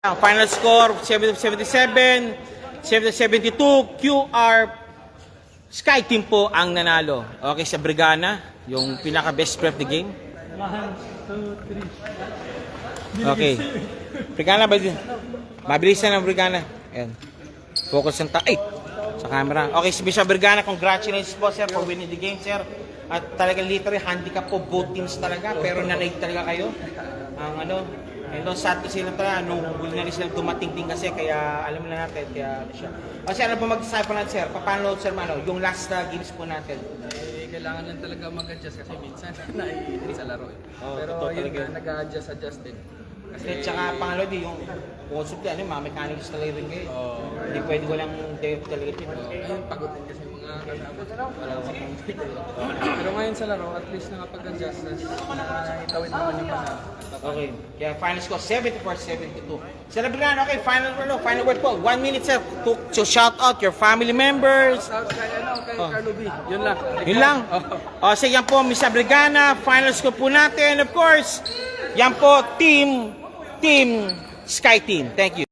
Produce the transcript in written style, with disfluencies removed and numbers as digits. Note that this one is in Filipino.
Ang final score, 77, 72, QR Sky Team po ang nanalo. Okay, sa Brigana, yung pinaka-best prep the game. 1, 2, 3. Okay. Brigana, mabilis na ng Brigana. Ayan. Focus ang sa camera. Okay, si Bishop Brigana, congratulations po, sir, for winning the game, sir. At talagang literally, handicap po both teams talaga, pero nanay talaga kayo. Ang and sad to sila talaga, nung huli na rin sila dumating din kasi, kaya alam na natin, kaya siya. Kasi ano po mag-decide po natin, sir? Paano, sir, yung last games po natin? Kailangan lang talaga mag-adjust kasi minsan naiinit sa laro. Pero yun na, nag-a-adjust din. Kasi tsaka pangalo din yung concept yan, mga mechanics talaga rin kayo. Hindi pwede walang depth talaga din. Ayun, pagod din kasi mga kasama. Pero ngayon sa laro, at least nakapag-adjust na itawid naman yung panalo. Okay. Kaya final score 74-72. Sir Brigana, okay, final word po. 1 minute, sir, to shout out your family members. Shout out kay Carlo B. Yun lang. Yun lang. O, sige, yan po, Mr. Brigana, final score po natin. Of course, yan po, Team Sky Team. Thank you.